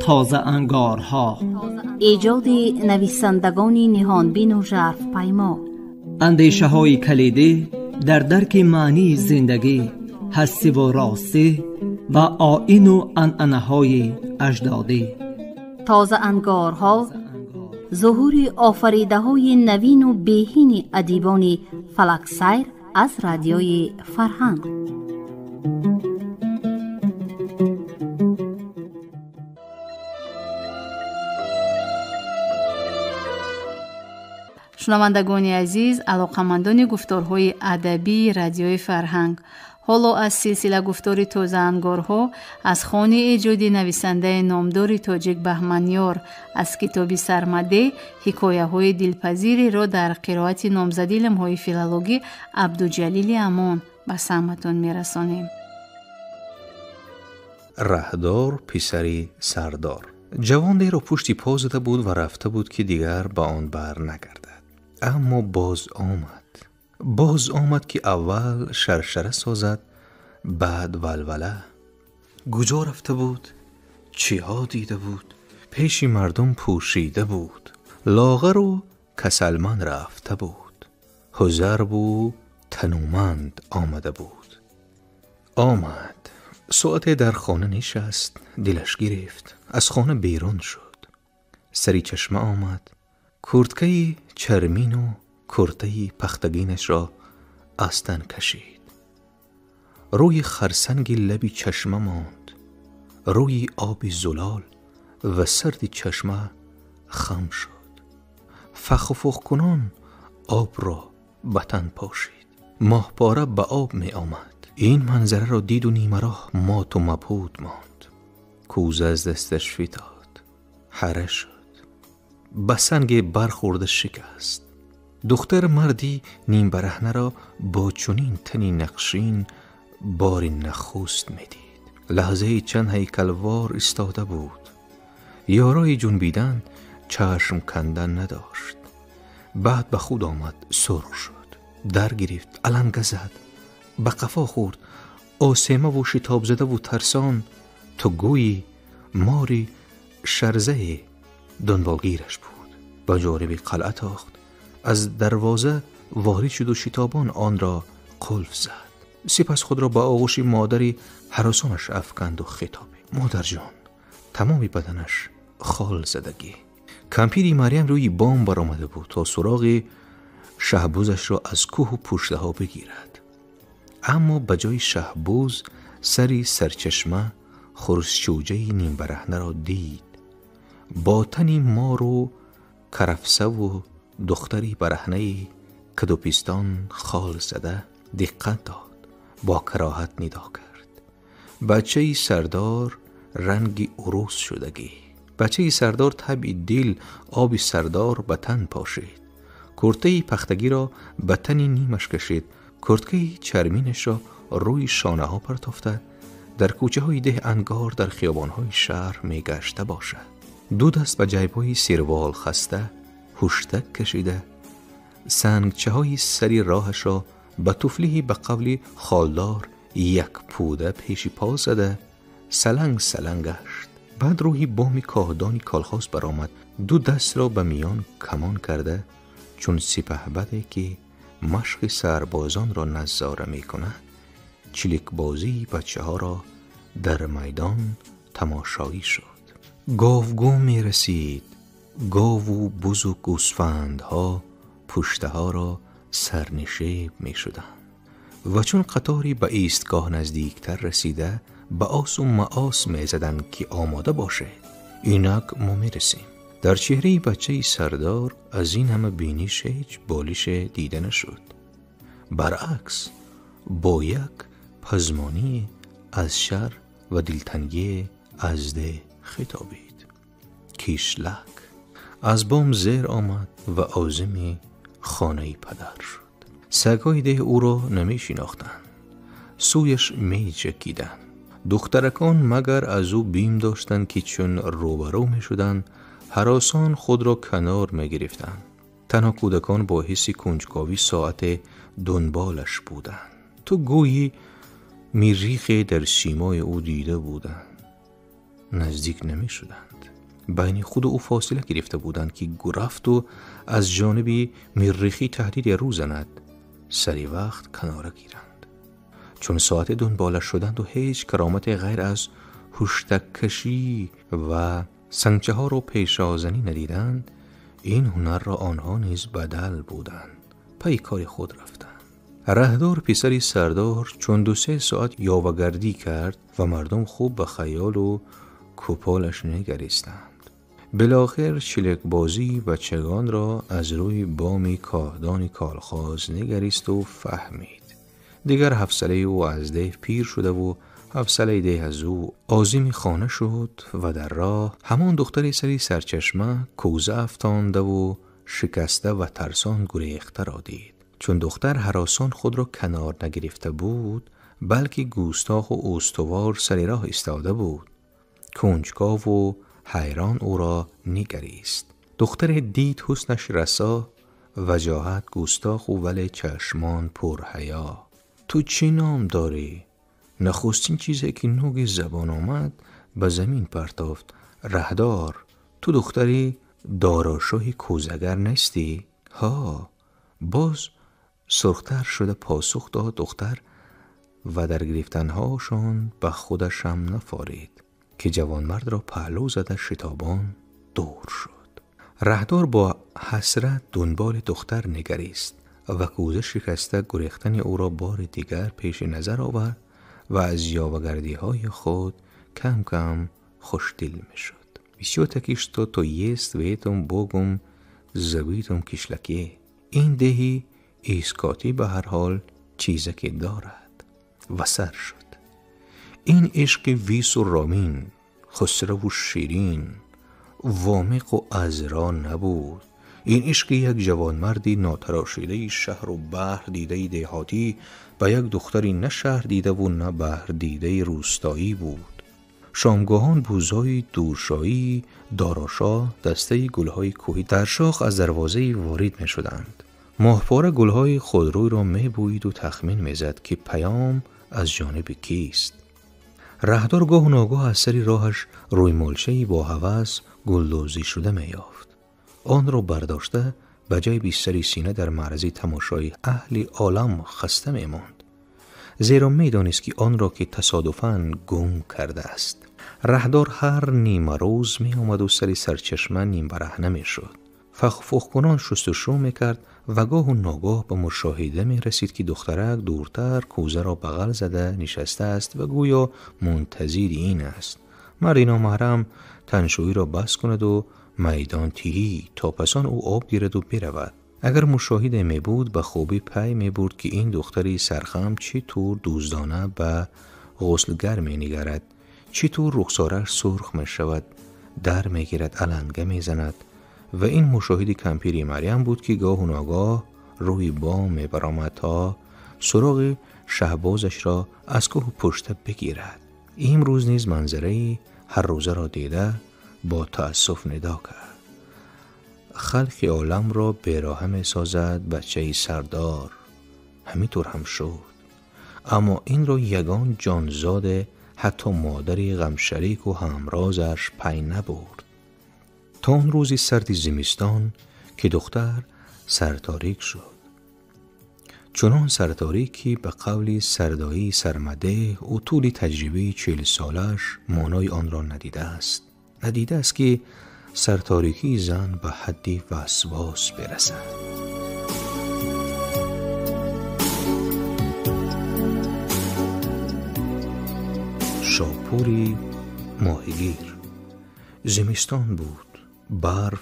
تازه انگارها، ایجاد نویسندگان نهانبین و ژرف پیما، اندیشه های کلیدی در درک معنی زندگی، هستی و راستی و آیین و عنعنه های اجدادی. تازه انگارها، ظهور آفریده های نوین و بهین ادیبان فلک سیر از رادیوی فرهنگ. شنوندگان عزیز، علاقمندان گفتارهای ادبی رادیوی فرهنگ، حالا از سلسله گفتار تازه انگارها از خوان ایجادی نویسنده نامدار تاجیک بهمنیار از کتاب سرمده حکایه های دلپذیری را در قرائت نامزد علم‌های فیلولوژی عبدالجلیل امان به سمعتان میرسانیم. رهدار پسری سردار. جوان را پشتی پا زده بود و رفته بود که دیگر به آن بر نگردد. اما باز آمد که اول شرشره سازد، بعد ولوله. کجا رفته بود؟ چیها دیده بود؟ پیش مردم پوشیده بود، لاغر و کسلمند رفته بود، حذر و تنومند آمده بود. آمد ساعت در خانه نشست، دلش گرفت، از خانه بیرون شد. سری چشمه آمد، کرتکه چرمین و کرته پختگینش را آستین کشید. روی خرسنگ لبی چشمه ماند، روی آبی زلال و سرد چشمه خم شد. فخ و فخ کنان آب را به تن پاشید. ماهپاره به آب می آمد. این منظره را دید و نیمه راه مات و مبهوت ماند. کوزه از دستش فتاد، حره شد، به سنگ برخورده شکست. دختر مردی نیم برهنه را با چنین تنی نقشین بار نخست می دید. لحظه چند هیکلوار استاده بود. یارای جنبیدن چشم کندن نداشت. بعد به خود آمد، سرخ شد، در گرفت، علنگه زد، به قفا خورد. آسیمه و شتاب زده و ترسان تو گویی ماری شرزه دنبالگیرش بود. به جانب قلعه تاخت، از دروازه وارد شد و شتابان آن را قلف زد. سپس خود را با آغوش مادری هراسانش افکند و خطاب: مادر جان. تمام بدنش خال زدگی. کمپیری مریم روی بام برآمده بود تا سراغ شهبوزش را از کوه و پشته ها بگیرد. اما به جای شهبوز سری سرچشمه خرسچوجه نیم برهنه را دید. با تنی مار و کرفسه و دختری برهنه کدوپیستان خال زده دقت داد. با کراهت ندا کرد: بچه سردار رنگی عروس شدگی. بچه سردار طبع دل آب سردار به تن پاشید. کرته پختگی را به تنی نیمش کشید. کرتکه چرمینش را روی شانه ها پرتافته در کوچه های ده انگار در خیابان های شهر می گشته باشد. دو دست به جیب های سیروال خسته هشتک کشیده، سنگچه های سری راهش را به طفلی به قول خالدار یک پوده پیشی پا زده سلنگ گشت. بعد روی بامی کاهدانی کالخاص برآمد. دو دست را به میان کمان کرده چون سپهبده که مشق سربازان را نظاره می کند، چلیک بازی بچه ها را در میدان تماشایی شد. گاوگو می رسید. گاو و بز و گوسفندها پشته ها را سرنشیب می شدند و چون قطاری به ایستگاه نزدیکتر رسیده به آس و معاس می زدند که آماده باشه، اینک ما می رسیم. در چهره بچه سردار از این همه بینیش هیچ بالیش دیده نشد. برعکس با یک پزمانی از شر و دلتنگی از ده خطابید: کیشلک. از بام زیر آمد و عازم خانه پدر شد. سگای ده او را نمی شناختند، سویش می چکیدند. دخترکان مگر از او بیم داشتند که چون روبرو می شدند هراسان خود را کنار می گرفتند. تنها کودکان با حسی کنجکاوی ساعت دنبالش بودند. تو گویی میریخ در سیمای او دیده بودند. نزدیک نمی شدند. بین خود او فاصله گرفته بودند که گرفت و از جانبی میریخی تهدید رو زند. سری وقت کناره گیرند. چون ساعت دنبالش شدند و هیچ کرامت غیر از هشتک کشی و سنگچه ها رو پیشازنی ندیدند، این هنر را آنها نیز بدل بودند. پی کار خود رفتند. رهدار پسری سردار چون 2-3 ساعت یاوه‌گردی کرد و مردم خوب به خیال و کوپالش نگریستند. بالاخره شلک بازی بچگان را از روی بامی کاهدان کالخاز نگریست و فهمید. دیگر حوصله او از ده پیر شده و حوصله ده از او عازم خانه شد و در راه همان دختری سری سرچشمه کوزه افتانده و شکسته و ترسان گریخته را دید. چون دختر هراسان خود را کنار نگرفته بود، بلکه گوستاخ و استوار سر راه ایستاده بود. کنجکاو و حیران او را نگریست. دختر دید حسنش رسا، وجاهت گوستاخ و ولی چشمان پرحیا. تو چی نام داری؟ نخستین چیزی که نوگ زبان آمد به زمین پرتافت. رهدار، تو دختری داراشوی کوزگر نیستی؟ ها. باز سرختر شده پاسخ داد دختر و در گرفتنهاشان به خودش هم نفارید که جوانمرد را پهلو زده شتابان دور شد. رهدار با حسرت دنبال دختر نگریست و کوزه شکسته گریختن او را بار دیگر پیش نظر آورد و از یاوه‌گردی‌های خود کم کم خوشدل می شد. Висёток, что то есть в этом Богом забытом кишлаке. این دهی ایسکاتی به هر حال چیزی که دارد و سر شد. این عشق ویس و رامین، خسرو و شیرین، وامق و عذرا نبود. این عشق یک جوانمردی ناتراشیده شهر و بحر دیده دهاتی به یک دختری نه شهر دیده و نه بحر دیده روستایی بود. شامگاهان بوزهای دورشایی داراشا دسته گلهای کوهی در شاخ از دروازه وارد می شدند. ماهپاره گلهای خودروی را می بوید و تخمین می زد که پیام از جانب کیست. رهدار گاه و ناگاه از سری راهش روی ملچه‌ای با هوس گلدوزی شده می یافت. آن را برداشته به جای بیستری سینه در معرض تماشای اهل عالم خسته می ماند، زیرا می دانست که آن را که تصادفاً گم کرده است. رهدار هر نیمه روز می آمد و سری سرچشمه نیم برهنه می شد. فخ کنان شستشو می کرد و گاه و ناگاه به مشاهده می رسید که دخترک دورتر کوزه را بغل زده نشسته است و گویا منتظر این است مرد نامحرم تنشویی را بس کند و میدان تیری تا پسان او آب گیرد و برود. اگر مشاهده می بود به خوبی پی می برد که این دختری سرخم چطور دوزدانه به غسلگر می نگرد، چطور رخسارش سرخ می شود، در می گیرد، علنگه می زند. و این مشاهده کمپیری مریم بود که گاه و ناگاه روی بام می برآمد تا سراغ شهبازش را از کوه پشت بگیرد. امروز نیز منظره هر روزه را دیده با تأسف ندا کرد. خلق عالم را بیراهه می سازد بچه سردار. همینطور هم شد. اما این را یگان جانزاده حتی مادری غمشریک و همرازش پی نبرد. تا اون روزی سردی زمستان که دختر سرتاریک شد. چنان سرتاریکی به قول سردایی سرمده و طول تجربه 40 سالش مانای آن را ندیده است. ندیده است که سرتاریکی زن به حدی وسواس برسد. شاپوری ماهیگیر. زمستان بود. برف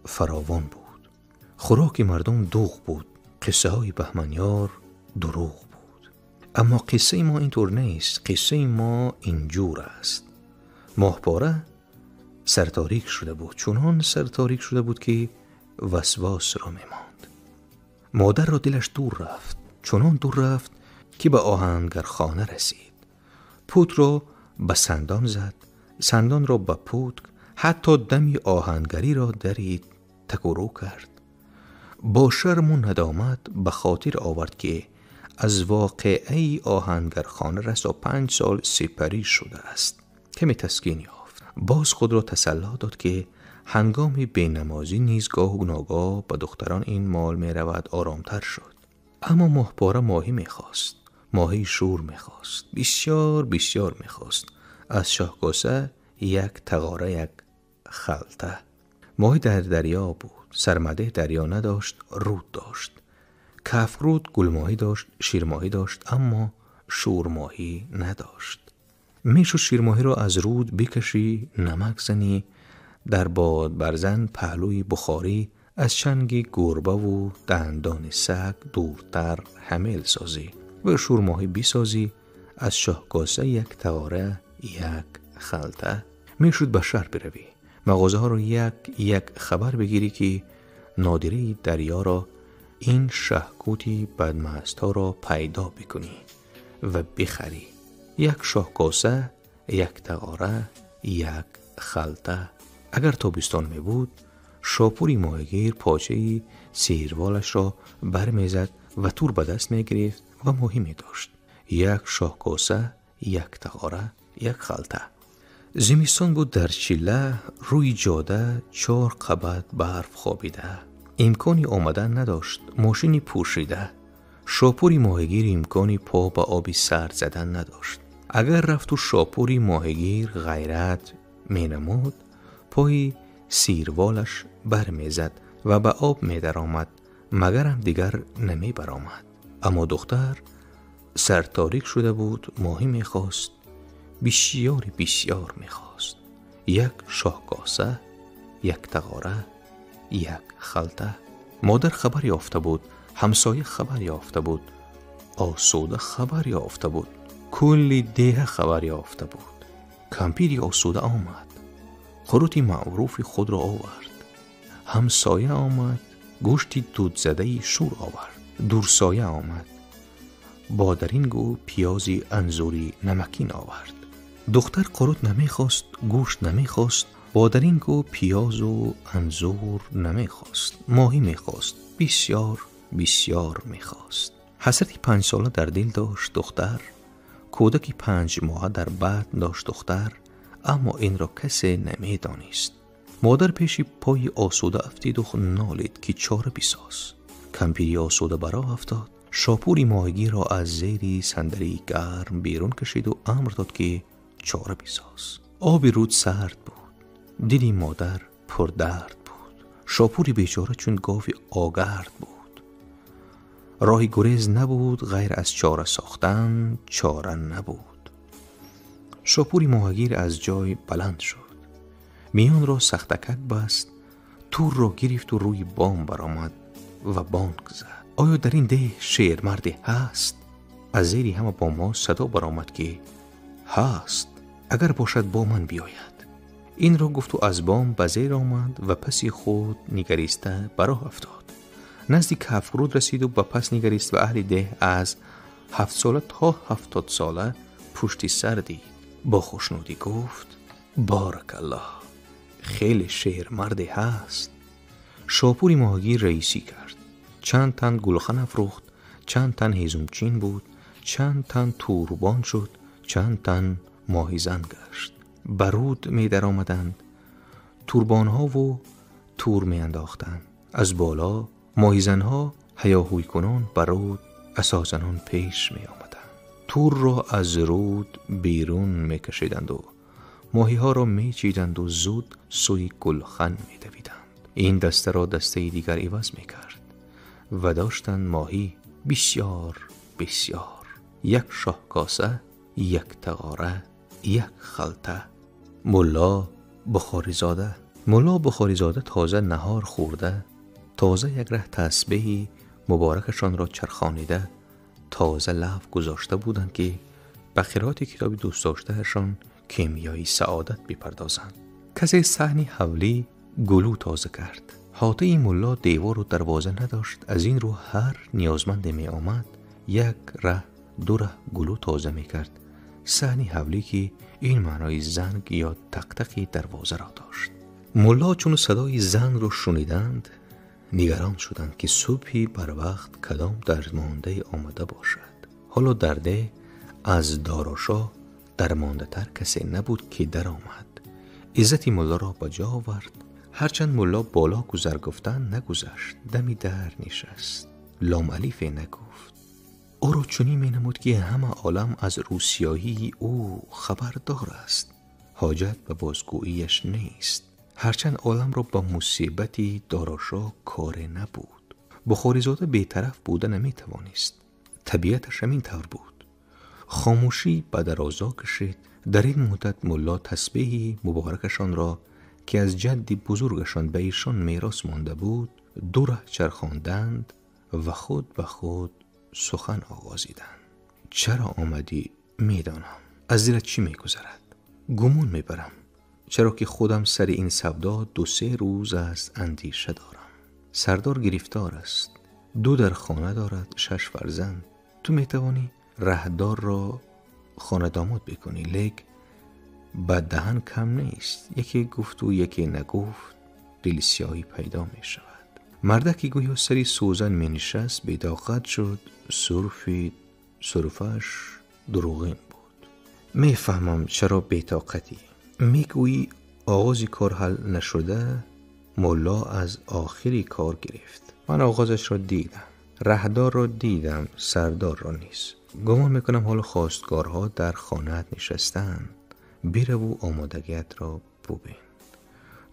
فراوان بود. خوراک مردم دوغ بود. قصه های بهمنیار دروغ بود. اما قصه ما اینطور نیست. قصه ما اینجور است. ماهپاره سرتاریک شده بود. چنان سرتاریک شده بود که وسواس را میماند. مادر را دلش دور رفت. چنان دور رفت که به آهنگرخانه رسید. پوت را به سندان زد، سندان را به پوت، حتی دمی آهنگری را درید، تکورو کرد. با شرم و ندامت به خاطر آورد که از واقعه آهنگرخانه رست و 5 سال سپری شده است. کمی تسکین یافت. باز خود را تسلی داد که هنگام بینمازی نیز گاه و ناگاه با دختران این مال می رود. آرامتر شد. اما ماهواره ماهی می خواست. ماهی شور می خواست. بسیار بسیار می خواست. از شاهکاسه یک تغاره، یک خلطه. ماهی در دریا بود. سرمده دریا نداشت، رود داشت. کفرود گلماهی داشت، شیرماهی داشت، اما شورماهی نداشت. میشد شیرماهی را از رود بکشی، نمک زنی، در باد برزن پهلوی بخاری، از چنگ گربه و دندان سگ دورتر حمل سازی و شورماهی بسازی. از شاهکاسه یک تغاره، یک خلطه. میشد به شهر بروی، مغازه ها را یک خبر بگیری که نادره دریا را، این شهکوتی بدمست ها را پیدا بکنی و بخری. یک شاهکاسه، یک تغاره، یک خلطه. اگر تابستان می بود، شاپوری ماهیگیر پاچه سیروالش را برمیزد و تور به دست می گرفت و ماهی می داشت. یک شاهکاسه، یک تغاره، یک خلطه. زمستان بود. در چله روی جاده 4 قبت برف خوابیده. امکانی آمدن نداشت. ماشینی پوشیده. شاپوری ماهیگیر امکانی پا به آبی سرد زدن نداشت. اگر رفت و شاپوری ماهیگیر غیرت می نمود، پای سیروالش برمیزد و به آب می در آمد، مگرم دیگر نمی برآمد. اما دختر سر تاریک شده بود. ماهی می خواست. بسیار بسیار می خواست. یک شاهکاسه، یک تغاره، یک خلطه. مادر خبر یافته بود. همسایه خبر یافته بود. آسوده خبر یافته بود. کلی ده خبر یافته بود. کمپیری آسوده آمد. خروتی معروف خود را آورد. همسایه آمد. گوشتی دود زده شور آورد. دورسایه آمد. بادرینگ و پیازی انزوری نمکین آورد. دختر قروت نمیخواست، گوشت نمیخواست، بادرینگ و پیاز و انزور نمیخواست. ماهی میخواست. بسیار بسیار میخواست. حسرتی 5 ساله در دل داشت دختر. کودکی 5 ماهه در بطن داشت دختر. اما این را کسی نمیدانست. مادر پیشی پای آسوده افتید و نالید که چاره بساز. کمپیری آسوده براه افتاد. شاپوری ماهیگیر را از زیر صندلی گرم بیرون کشید و امر داد که چاره بساز. آب رود سرد بود. دلی مادر پر درد بود. شاپوری بیچاره چون گاو آگرد بود. راهی گریز نبود غیر از چاره ساختن. چاره نبود. شاپوری ماهیگیر از جای بلند شد. میان را سختکک بست. تور را گرفت و روی بام برآمد و بانگ زد. آیا در این ده شیر مردی هست؟ از زیری همه با ما صدا برآمد که هست. اگر باشد با من بیاید. این را گفت و از بام به زیر آمد و پسی خود نگریسته براه افتاد. نزدیک کفرود رسید و به پس نگریست و اهل ده از 7 ساله تا 70 ساله پشتی سر دید. با خوشنودی گفت بارک الله، خیلی شیر مردی هست. شاپوری ماهیگیر رئیسی کرد. چند تن گلخن افروخت. چند تن هیزمچین بود. چند تن توربان شد. چند تن ماهیزن گشت. برود می در آمدند. توربان ها و تور می انداختند. از بالا ماهیزن ها هیاهوی کنان برود اساسنان پیش می آمدند. تور را از رود بیرون می کشیدند و ماهی ها را می چیدند و زود سوی گلخن می دویدند. این دسته را دسته دیگر عوض می کرد و داشتند ماهی بسیار بسیار. یک شاهکاسه، یک تغاره، یک خلطه. ملا بخاری زاده تازه نهار خورده، تازه یک ره تسبیح مبارکشان را چرخانیده، تازه لعب گذاشته بودند که به قرائت کتاب دوست داشتهشان کیمیای سعادت بپردازند. کسی صحنی حولی گلو تازه کرد. حاطه ملا دیوار و دروازه نداشت. از این رو هر نیازمند می آمد یک ره 2 ره گلو تازه می کرد. صحنی حولی که این معنای زنگ یا تق تقی دروازه را داشت. ملا چون صدای زنگ را شنیدند نگران شدند که صبحی بر وقت کدام درمانده آمده باشد. حالا در ده از داراشاه درمانده تر کسی نبود که در آمد. عزتی ملا را به جا آورد. هرچند ملا بالا گذر گفتن نگذشت، دمی در نشست، لام علیفه نگفت. او را چنین می نمود که همه عالم از روسیایی او خبردار است. حاجت به بازگوییش نیست. هرچند عالم را به مصیبتی داراشاه کار نبود. بخاریزاده بی‌طرف بودن نمی توانست. طبیعتش همین طور بود. خاموشی به درازا کشید. در این مدت ملا تسبیح مبارکشان را که از جدی بزرگشان به ایشان میراث مانده بود دو ره چرخاندند و خود به خود سخن آغازیدند. چرا آمدی میدانم. از دلت چی میگذرد؟ گمون میبرم. چرا که خودم سر این سودا 2-3 روز است اندیشه دارم. سردار گرفتار است. 2 در خانه دارد، 6 فرزند. تو میتوانی رهدار را خانه داماد بکنی، لیک بد دهن کم نیست. یکی گفت و یکی نگفت، دل سیاهی پیدا می شود. مردکی گویا سری سوزن می نشست، بی‌طاقت شد. صرفش دروغین بود. می فهمم چرا بی‌طاقتی. می گویی آغازی کار حل نشده، ملا از آخری کار گرفت. من آغازش را دیدم، رهدار را دیدم، سردار را نیست. گمان میکنم حالا خواستگارها در خانه‌ات نشستند. بیره و آمادگیت را ببین.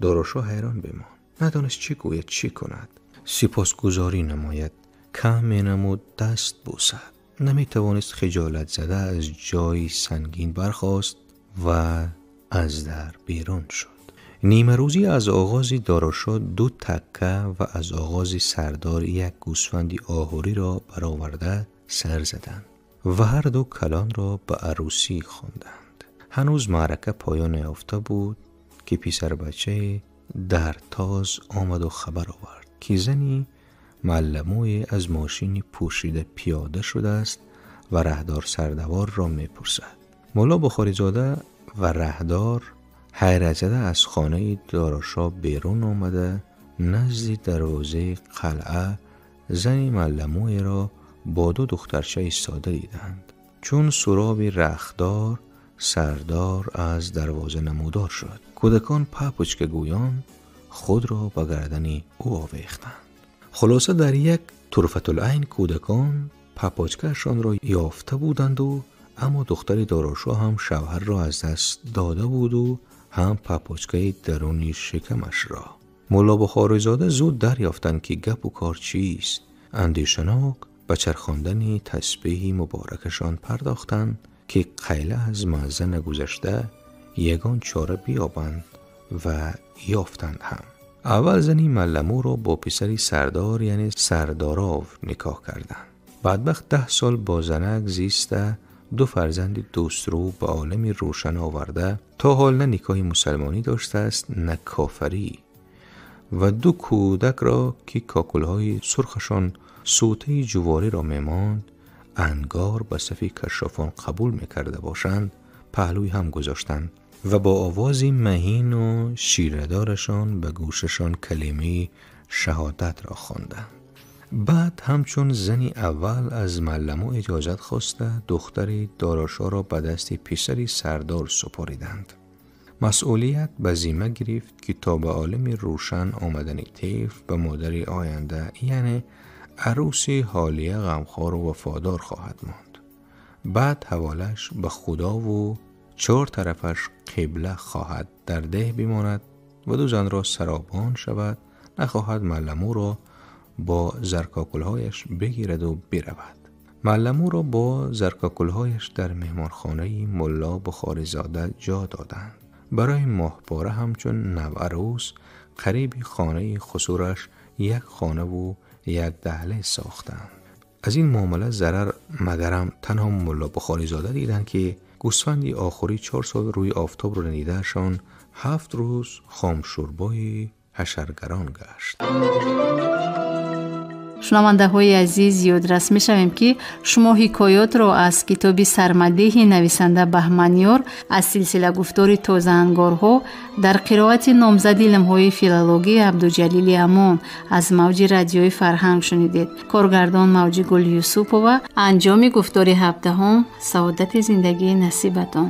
داراشاه حیران بمان. ندانست چی گوید، چی کند. سپاسگزاری نماید، کم مینمود دست بوسد. نمیتوانست خجالت زده از جای سنگین برخاست و از در بیرون شد. نیمه روزی از آغاز داراشاه 2 تکه و از آغاز سردار 1 گوسفندی آهوری را برآورده سر زدند و هر 2 کلان را به عروسی خواندند. هنوز معرکه پایان نیافته بود که پسر بچه در تاز آمد و خبر آورد که زنی معلموی از ماشینی پوشیده پیاده شده است و رهدار سردوار را میپرسد. مولا بخاریزاده و رهدار حیرت زده از خانه داراشاه بیرون آمده نزد دروازه قلعه زنی معلموی را با 2 دخترچه ساده دیدند. چون سرابی رختدار سردار از دروازه نمودار شد. کودکان پاپوچک گویان خود را به گردن او آویختند. خلاصه در یک طرفت العین کودکان پاپوچکشان را یافته بودند و اما دختر داراشاه هم شوهر را از دست داده بود و هم پاپوچکه درونی شکمش را. مولا بخاریزاده زود دریافتند که گپ و کار چیست. اندیشناک به چرخاندن تسبیح مبارکشان پرداختند که قیله از مزه نگذشته یگان چاره بیابند و یافتند هم. اول زنی معلمو را با پسری سردار یعنی سرداراو نکاح کردند. بدبخت 10 سال با زنک زیسته 2 فرزند دوسترو به عالمی روشن آورده تا حال نه نکاح مسلمانی داشته است نه کافری و 2 کودک را که کاکلهای سرخشان سوته جواری را میماند انگار به صف کشافان قبول میکرده باشند پهلوی هم گذاشتند و با آوازی مهین و شیردارشان به گوششان کلمه شهادت را خواندند. بعد همچون زنی اول از معلمو اجازت خواسته دختری داراشاه را به دست پسری سردار سپاریدند. مسئولیت به ذمه گرفت که تا به عالم روشن آمدن طیف به مادر آینده یعنی عروسی حالیه غمخوار و وفادار خواهد ماند. بعد حوالش به خدا و 4 طرفش قبله خواهد در ده بماند و 2 زن را سرابان شود. نخواهد معلمو را با زرکاکلهایش بگیرد و برود. معلمو را با زرکاکلهایش در مهمانخانه ملا بخاریزاده جا دادند. برای ماهواره همچون نوعروس قریب خانه خسورش 1 خانه و 1 دهلیز ساختند. از این معامله ضرر مگرم تنها ملا بخاریزاده دیدند که گوسفندی آخری 4 سال روی آفتاب رو ندیدهشان 7 روز خام شوربای حشرگران گشت. шунавандаҳои азиз, ёдрас мешавем, ки шумо ҳикоётро аз китоби сармадеҳи нависанда Баҳманёр аз силсила гуфтори тозаангорҳо дар қироати номзади илмҳои филологии Абдуҷалили Амон аз мавҷи радиои Фарҳанг шунидед. Коргардон Мавҷи Гул Юсупова. анҷоми гуфтори 17. Саодати зиндагӣ насибатон.